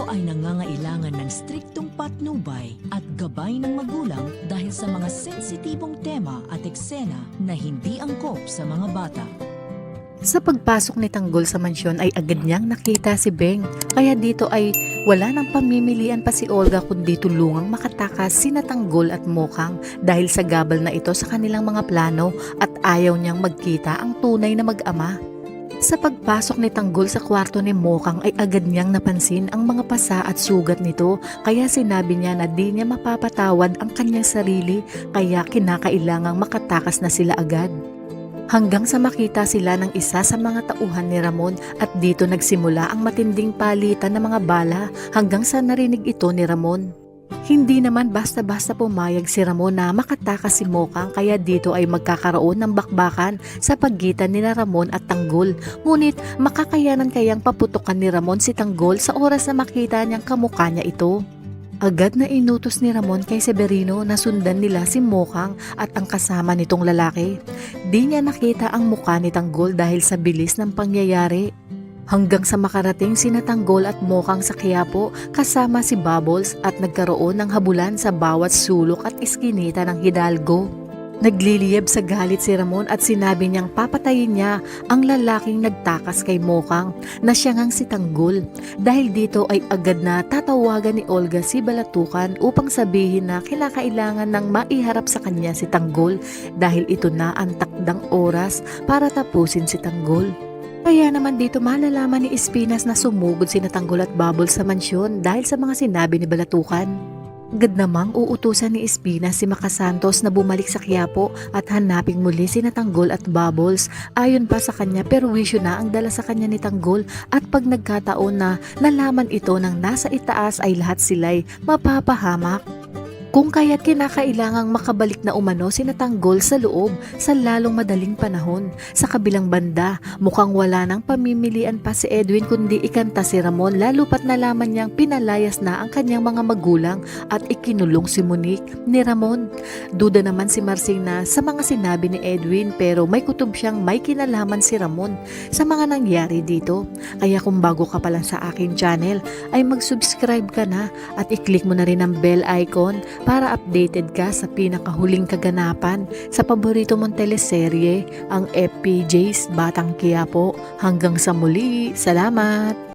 ay nangangailangan ng striktong patnubay at gabay ng magulang dahil sa mga sensitibong tema at eksena na hindi angkop sa mga bata. Sa pagpasok ni Tanggol sa mansyon ay agad niyang nakita si Beng. Kaya dito ay wala nang pamimilian pa si Olga kundi tulungang makatakas sina Tanggol at Mokang dahil sa gabal na ito sa kanilang mga plano at ayaw niyang magkita ang tunay na mag-ama. Sa pagpasok ni Tanggol sa kwarto ni Mokang ay agad niyang napansin ang mga pasa at sugat nito kaya sinabi niya na di niya mapapatawad ang kanyang sarili kaya kinakailangang makatakas na sila agad. Hanggang sa makita sila ng isa sa mga tauhan ni Ramon at dito nagsimula ang matinding palitan ng mga bala hanggang sa narinig ito ni Ramon. Hindi naman basta-basta pumayag si Ramon na makatakas si Mokang kaya dito ay magkakaroon ng bakbakan sa pagitan ni Ramon at Tanggol. Ngunit makakayanan kayang paputukan ni Ramon si Tanggol sa oras na makita niyang kamukha niya ito. Agad na inutos ni Ramon kay Severino na sundan nila si Mokang at ang kasama nitong lalaki. Di niya nakita ang mukha ni Tanggol dahil sa bilis ng pangyayari. Hanggang sa makarating sina Tanggol at Mokang sa Quiapo kasama si Bubbles at nagkaroon ng habulan sa bawat sulok at iskinita ng Hidalgo. Nagliliyab sa galit si Ramon at sinabi niyang papatayin niya ang lalaking nagtakas kay Mokang na siya ngang si Tanggol. Dahil dito ay agad na tatawagan ni Olga si Balatukan upang sabihin na kinakailangan ng maiharap sa kanya si Tanggol dahil ito na ang takdang oras para tapusin si Tanggol. Kaya naman dito malalaman ni Espinas na sumugod sina Tanggol at Bubbles sa mansyon dahil sa mga sinabi ni Balatukan. Agad namang uutusan ni Espinas si Makasantos na bumalik sa Quiapo at hanaping muli sina Tanggol at Bubbles. Ayon pa sa kanya perwisyo na ang dala sa kanya ni Tanggol at pag nagkataon na nalaman ito ng nasa itaas ay lahat sila'y mapapahamak. Kung kaya't kinakailangang makabalik na umano sina Tanggol sa loob sa lalong madaling panahon. Sa kabilang banda, mukhang wala nang pamimilian pa si Edwin kundi ikanta si Ramon lalo pat nalaman niyang pinalayas na ang kanyang mga magulang at ikinulong si Monique ni Ramon. Duda naman si Marsing na sa mga sinabi ni Edwin pero may kutob siyang may kinalaman si Ramon sa mga nangyari dito. Kaya kung bago ka pa lang sa aking channel ay mag-subscribe ka na at i-click mo na rin ang bell icon para updated ka sa pinakahuling kaganapan sa paborito mong teleserye, ang FPJ's Batang Quiapo. Hanggang sa muli, salamat!